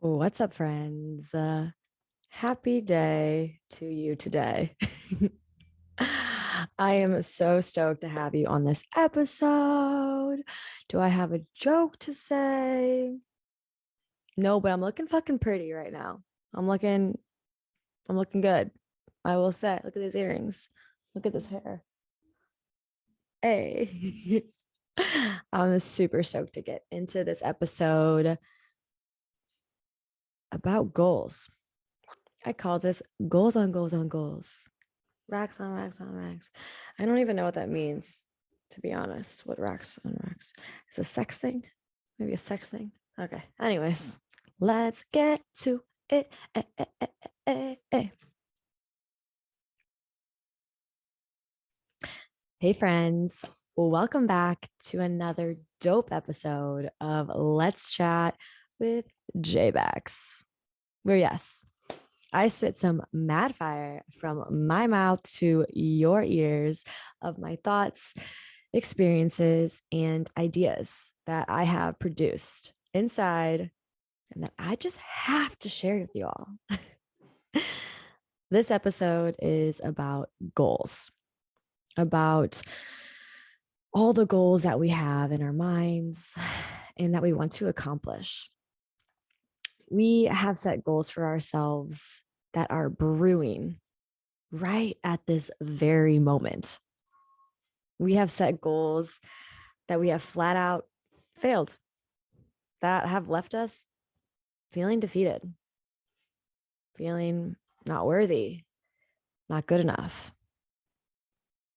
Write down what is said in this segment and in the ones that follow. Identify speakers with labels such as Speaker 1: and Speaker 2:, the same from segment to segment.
Speaker 1: What's up, friends? Happy day to you today. I am so stoked to have you on this episode. Do I have a joke to say? No, but I'm looking fucking pretty right now. I'm looking, I'm looking good. I will say, look at these earrings. Look at this hair. Hey. I'm super stoked to get into this episode about goals. I call this goals on goals on goals. Racks on racks on racks. I don't even know what that means, to be honest. What racks on racks? Is a sex thing? Maybe a sex thing? Okay. Anyways, let's get to it. Hey, friends. Welcome back to another dope episode of Let's Chat with J-Bax. Where, yes, I spit some mad fire from my mouth to your ears of my thoughts, experiences, and ideas that I have produced inside and that I just have to share with you all. This episode is about goals, about all the goals that we have in our minds and that we want to accomplish. We have set goals for ourselves that are brewing right at this very moment. We have set goals that we have flat out failed, that have left us feeling defeated, feeling not worthy, not good enough.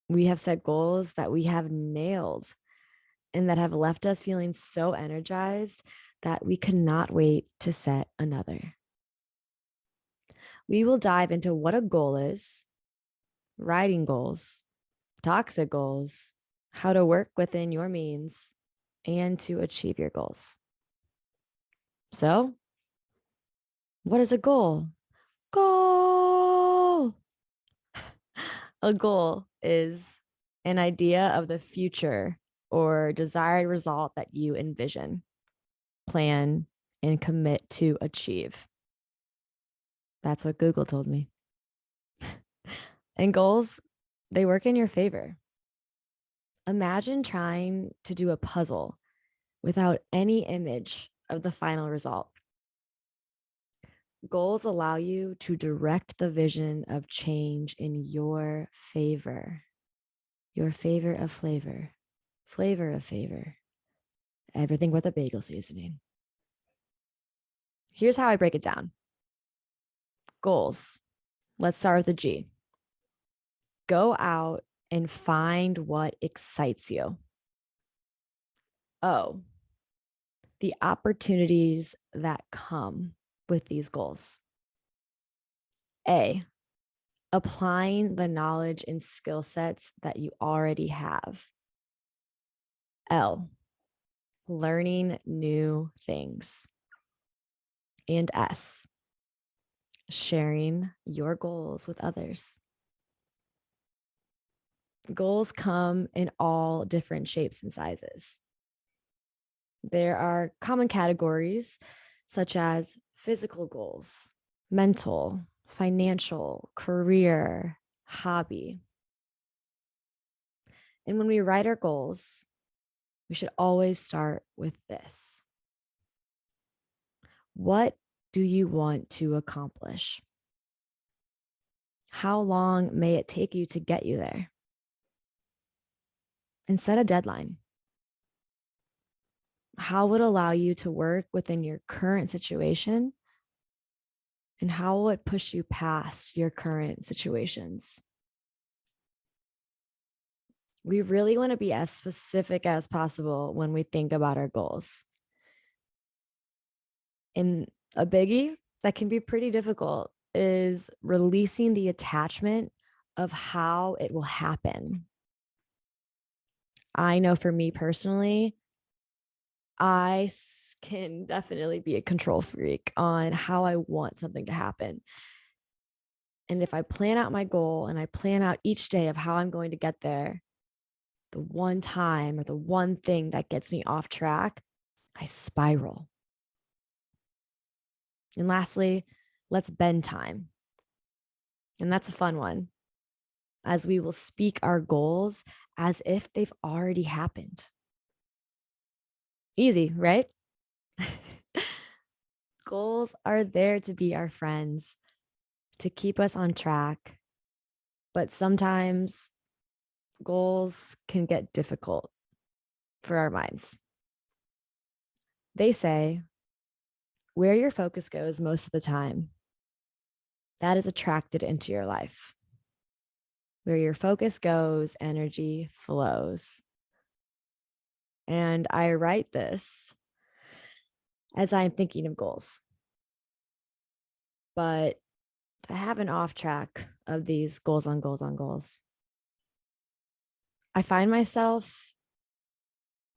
Speaker 1: We have set goals that we have nailed and that have left us feeling so energized that we cannot wait to set another. We will dive into what a goal is, writing goals, toxic goals, how to work within your means, and to achieve your goals. So, what is a goal? Goal. A goal is an idea of the future or desired result that you envision, plan, and commit to achieve. That's what Google told me. And goals, they work in your favor. Imagine trying to do a puzzle without any image of the final result. Goals allow you to direct the vision of change in your favor of flavor of favor, everything with a bagel seasoning. Here's how I break it down. Goals. Let's start with the G. Go out and find what excites you. O, the opportunities that come with these goals. A, applying the knowledge and skill sets that you already have. L, learning new things. And S, sharing your goals with others. Goals come in all different shapes and sizes. There are common categories such as physical goals, mental, financial, career, hobby. And when we write our goals, we should always start with this. What do you want to accomplish? How long may it take you to get you there? And set a deadline. How would allow you to work within your current situation? And how will it push you past your current situations? We really want to be as specific as possible when we think about our goals. And a biggie that can be pretty difficult is releasing the attachment of how it will happen. I know for me personally, I can definitely be a control freak on how I want something to happen. And if I plan out my goal and I plan out each day of how I'm going to get there, the one time or the one thing that gets me off track, I spiral. And lastly, let's bend time. And that's a fun one, as we will speak our goals as if they've already happened. Easy, right? Goals are there to be our friends, to keep us on track. But sometimes goals can get difficult for our minds. They say where your focus goes most of the time, that is attracted into your life. Where your focus goes, energy flows. And I write this as I'm thinking of goals. But I have an off track of these goals on goals on goals. I find myself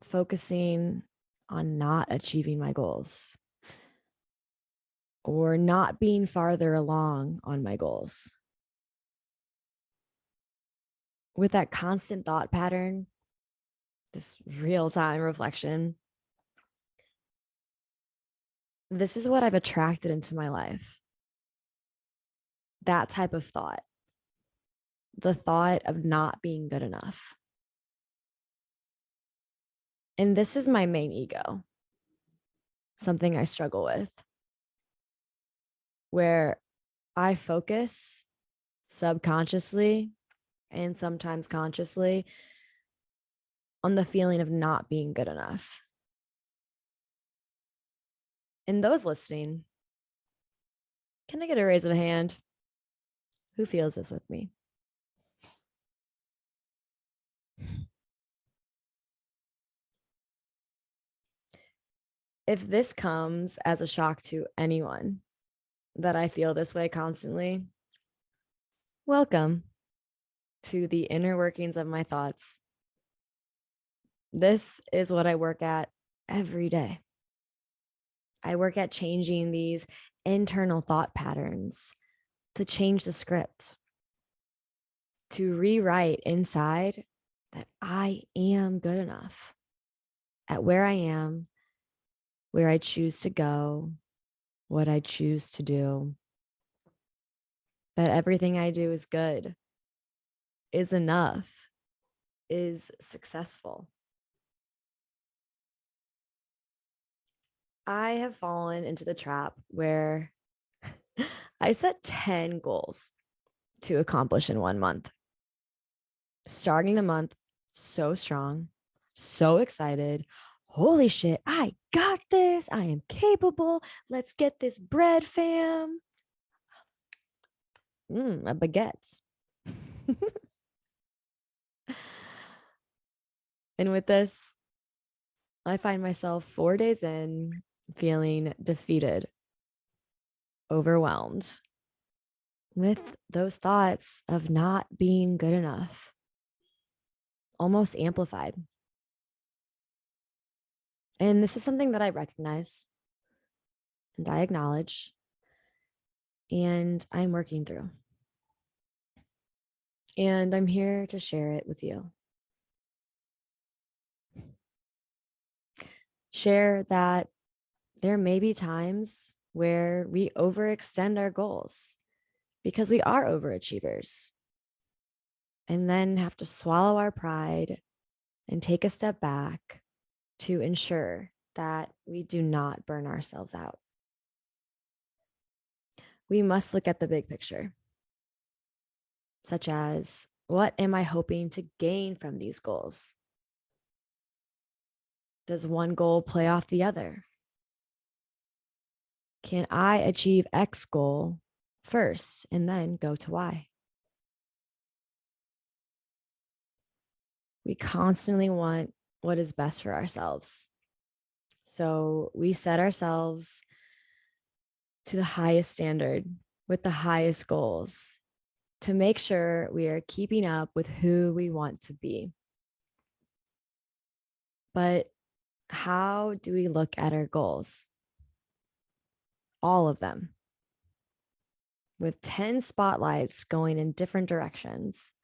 Speaker 1: focusing on not achieving my goals or not being farther along on my goals. With that constant thought pattern, this real time reflection, this is what I've attracted into my life. That type of thought, the thought of not being good enough. And this is my main ego, something I struggle with, where I focus subconsciously and sometimes consciously on the feeling of not being good enough. And those listening, can I get a raise of a hand? Who feels this with me? If this comes as a shock to anyone that I feel this way constantly, welcome to the inner workings of my thoughts. This is what I work at every day. I work at changing these internal thought patterns, to change the script, to rewrite inside that I am good enough at where I am, where I choose to go, what I choose to do, that everything I do is good, is enough, is successful. I have fallen into the trap where I set 10 goals to accomplish in 1 month. Starting the month so strong, so excited. Holy shit, I got this. I am capable. Let's get this bread, fam. A baguette. And with this, I find myself 4 days in feeling defeated, overwhelmed with those thoughts of not being good enough, almost amplified. And this is something that I recognize and I acknowledge, and I'm working through. And I'm here to share it with you. Share that there may be times where we overextend our goals because we are overachievers, and then have to swallow our pride and take a step back to ensure that we do not burn ourselves out. We must look at the big picture, such as, what am I hoping to gain from these goals? Does one goal play off the other? Can I achieve X goal first and then go to Y? We constantly want what is best for ourselves. So we set ourselves to the highest standard with the highest goals to make sure we are keeping up with who we want to be. But how do we look at our goals? All of them, with 10 spotlights going in different directions,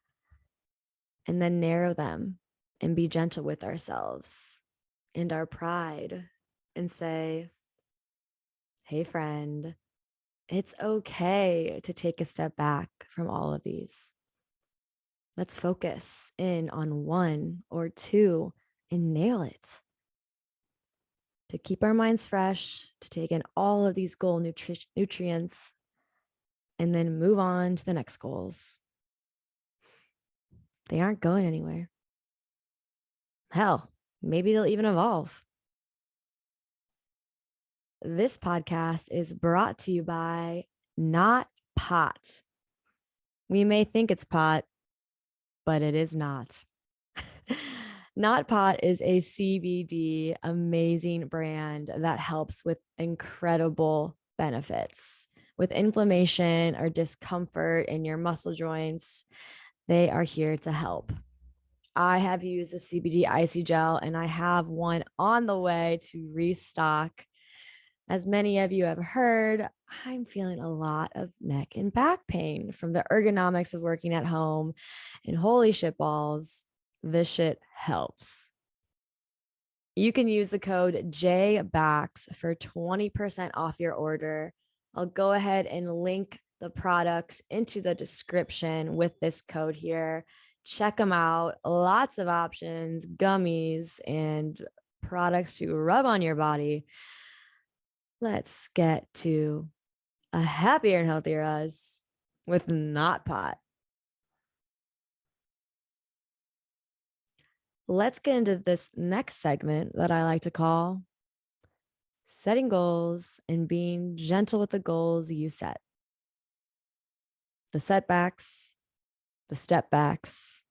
Speaker 1: and then narrow them and be gentle with ourselves and our pride and say, hey, friend, It's okay to take a step back from all of these. Let's focus in on one or two and nail it. To keep our minds fresh, to take in all of these goal nutrients, and then move on to the next goals. They aren't going anywhere. Hell, maybe they'll even evolve. This podcast is brought to you by Not Pot. We may think it's pot, but it is not. Not Pot is a CBD amazing brand that helps with incredible benefits. With inflammation or discomfort in your muscle joints, they are here to help. I have used a CBD icy gel and I have one on the way to restock. As many of you have heard, I'm feeling a lot of neck and back pain from the ergonomics of working at home. And holy shit balls, this shit helps. You can use the code JBAX for 20% off your order. I'll go ahead and link the products into the description with this code here. Check them out. Lots of options, gummies, and products to rub on your body. Let's get to a happier and healthier us with Not Pot. Let's get into this next segment that I like to call setting goals and being gentle with the goals you set. The setbacks, the step backs,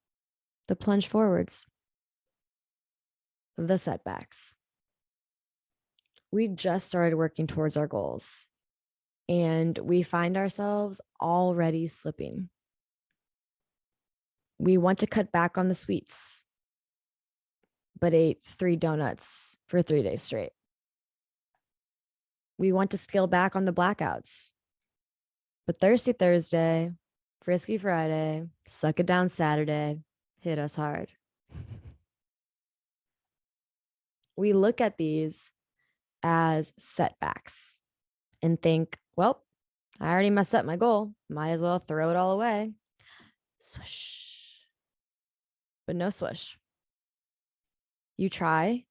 Speaker 1: the plunge forwards, the setbacks. We just started working towards our goals and we find ourselves already slipping. We want to cut back on the sweets, but ate 3 donuts for 3 days straight. We want to scale back on the blackouts, but Thirsty Thursday, Frisky Friday, Suck It Down Saturday hit us hard. We look at these as setbacks and think, well, I already messed up my goal. Might as well throw it all away. Swish. But no swish. You try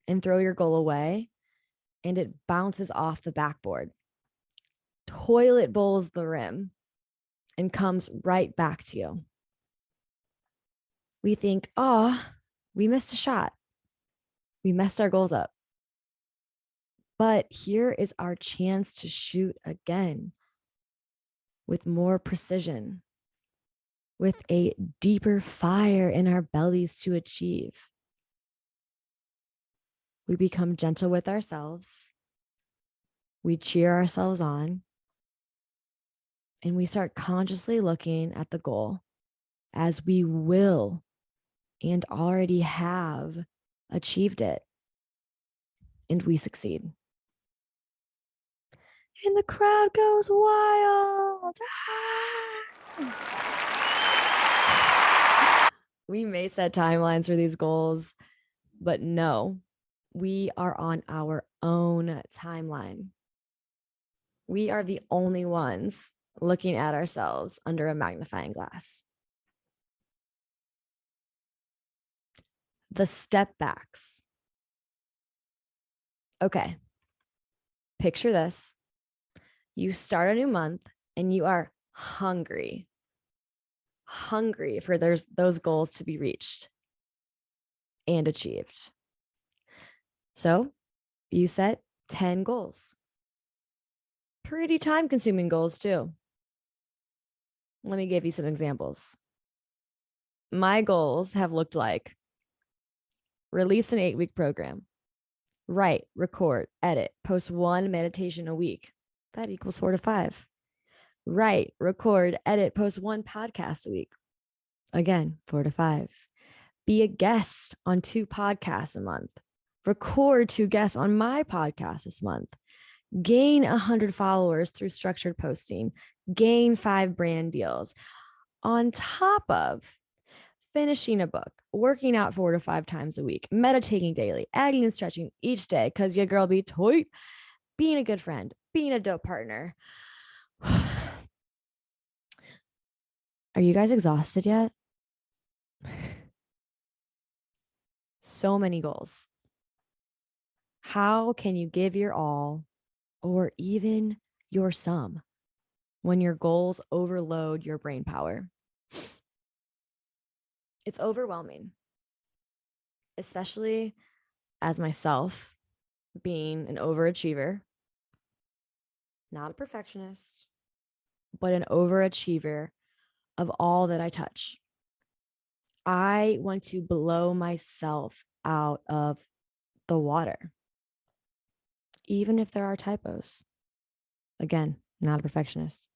Speaker 1: and throw your goal away and it bounces off the backboard, toilet bowls the rim, and comes right back to you. We think, oh, we missed a shot. We messed our goals up. But here is our chance to shoot again with more precision, with a deeper fire in our bellies to achieve. We become gentle with ourselves. We cheer ourselves on. And we start consciously looking at the goal as we will and already have achieved it. And we succeed. And the crowd goes wild. We may set timelines for these goals, but no, we are on our own timeline. We are the only ones looking at ourselves under a magnifying glass. The step backs. Okay, picture this. You start a new month and you are hungry for those goals to be reached and achieved. So you set 10 goals. Pretty time-consuming goals too. Let me give you some examples. My goals have looked like release an 8-week program, write, record, edit, post 1 meditation a week. That equals 4 to 5. Write, record, edit, post 1 podcast a week. Again, 4 to 5. Be a guest on 2 podcasts a month. Record 2 guests on my podcast this month. Gain 100 followers through structured posting. Gain 5 brand deals. On top of finishing a book, working out 4 to 5 times a week, meditating daily, adding and stretching each day because your girl be toit, being a good friend, being a dope partner, Are you guys exhausted yet? So many goals. How can you give your all or even your some when your goals overload your brain power? It's overwhelming, especially as myself being an overachiever, not a perfectionist, but an overachiever of all that I touch. I want to blow myself out of the water, even if there are typos. Again, not a perfectionist.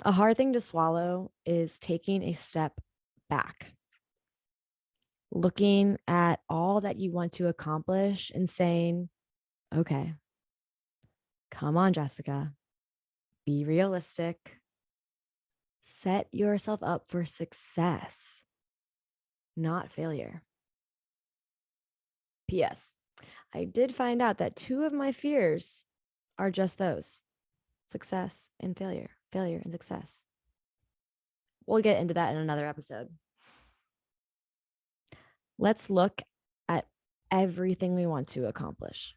Speaker 1: A hard thing to swallow is taking a step back, looking at all that you want to accomplish and saying, okay, come on, Jessica, be realistic. Set yourself up for success, not failure. P.S. I did find out that two of my fears are just those: success and failure, failure and success. We'll get into that in another episode. Let's look at everything we want to accomplish.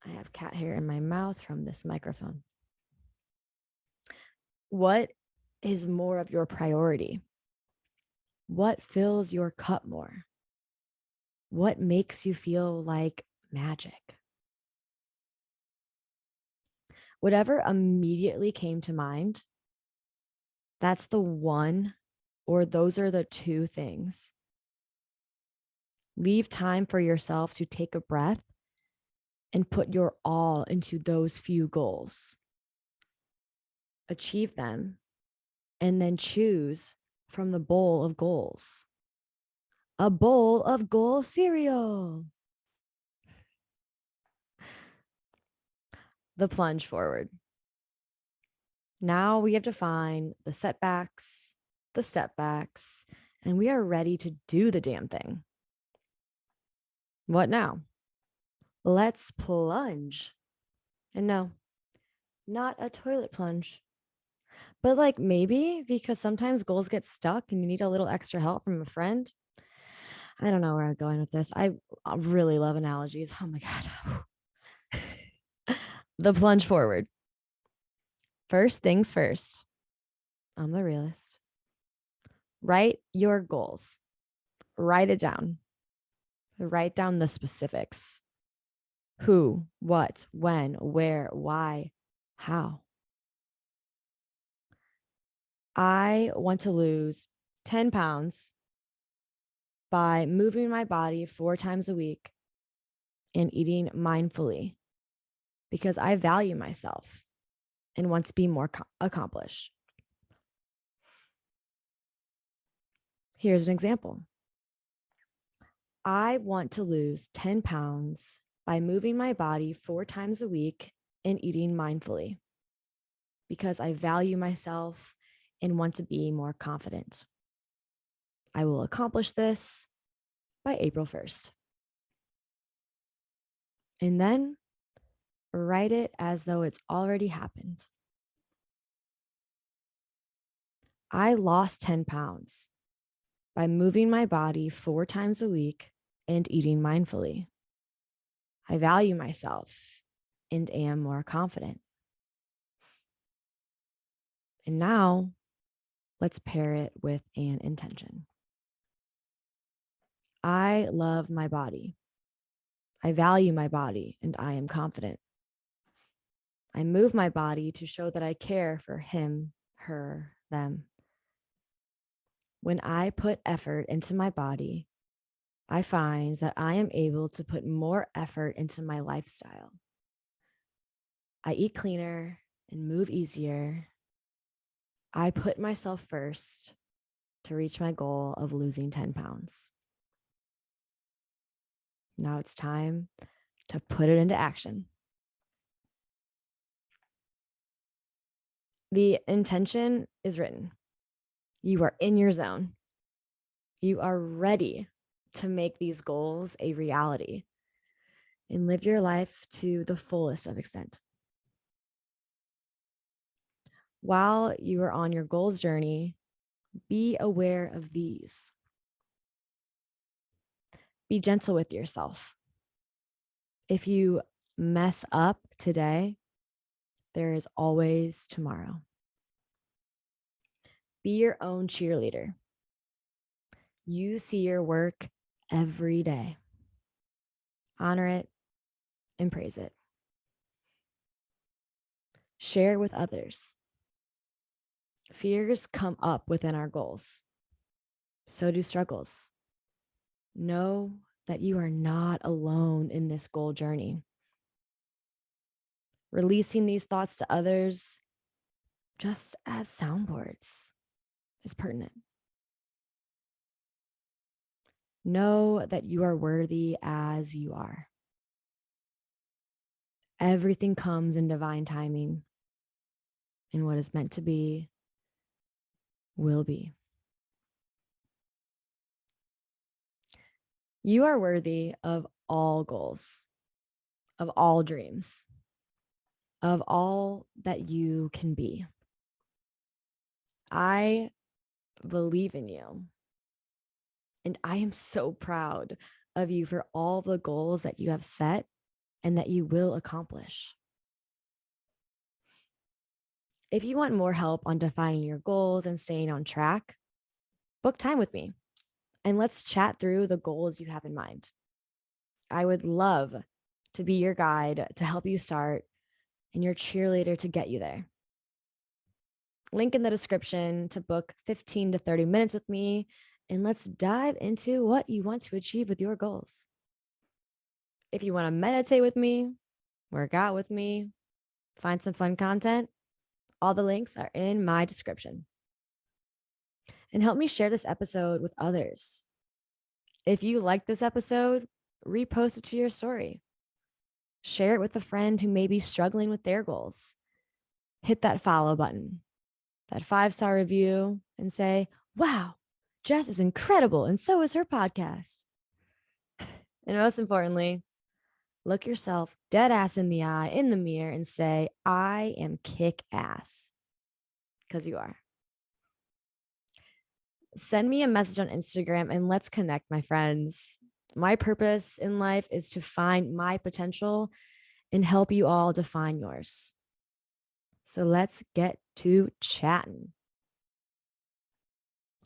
Speaker 1: I have cat hair in my mouth from this microphone. What is more of your priority? What fills your cup more? What makes you feel like magic? Whatever immediately came to mind, that's the one, or those are the two things. Leave time for yourself to take a breath and put your all into those few goals. Achieve them, and then choose from the bowl of goals. A bowl of goal cereal. The plunge forward. Now we have to find the setbacks, the stepbacks, and we are ready to do the damn thing. What now? Let's plunge. And no, not a toilet plunge, but like maybe because sometimes goals get stuck and you need a little extra help from a friend. I don't know where I'm going with this. I really love analogies. Oh my God. The plunge forward. First things first. I'm the realist. Write your goals. Write it down. Write down the specifics: who, what, when, where, why, how. I want to lose 10 pounds by moving my body 4 times a week and eating mindfully because I value myself and want to be more accomplished. Here's an example. I want to lose 10 pounds by moving my body 4 times a week and eating mindfully because I value myself and want to be more confident. I will accomplish this by April 1st. And then write it as though it's already happened. I lost 10 pounds by moving my body 4 times a week and eating mindfully. I value myself and am more confident. And now let's pair it with an intention. I love my body. I value my body and I am confident. I move my body to show that I care for him, her, them. When I put effort into my body, I find that I am able to put more effort into my lifestyle. I eat cleaner and move easier. I put myself first to reach my goal of losing 10 pounds. Now it's time to put it into action. The intention is written. You are in your zone. You are ready to make these goals a reality. and live your life to the fullest of extent. While you are on your goals journey, be aware of these. Be gentle with yourself. If you mess up today, there is always tomorrow. Be your own cheerleader. You see your work every day. Honor it and praise it. Share with others. Fears come up within our goals. So do struggles. Know that you are not alone in this goal journey. Releasing these thoughts to others, just as soundboards, is pertinent. Know that you are worthy as you are. Everything comes in divine timing, and what is meant to be will be. You are worthy of all goals, of all dreams, of all that you can be. I believe in you, and I am so proud of you for all the goals that you have set and that you will accomplish. If you want more help on defining your goals and staying on track, book time with me and let's chat through the goals you have in mind. I would love to be your guide to help you start and your cheerleader to get you there. Link in the description to book 15 to 30 minutes with me, and let's dive into what you want to achieve with your goals. If you want to meditate with me, work out with me, find some fun content, all the links are in my description. And help me share this episode with others. If you like this episode, repost it to your story. Share it with a friend who may be struggling with their goals. Hit that follow button, that 5-star review, and say, wow, Jess is incredible, and so is her podcast. And most importantly, look yourself dead ass in the eye, in the mirror, and say, I am kick ass. Because you are. Send me a message on Instagram and let's connect, my friends. My purpose in life is to find my potential and help you all define yours. So let's get to chatting.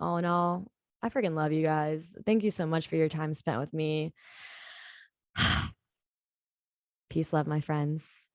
Speaker 1: All in all, I freaking love you guys. Thank you so much for your time spent with me. Peace, love, my friends.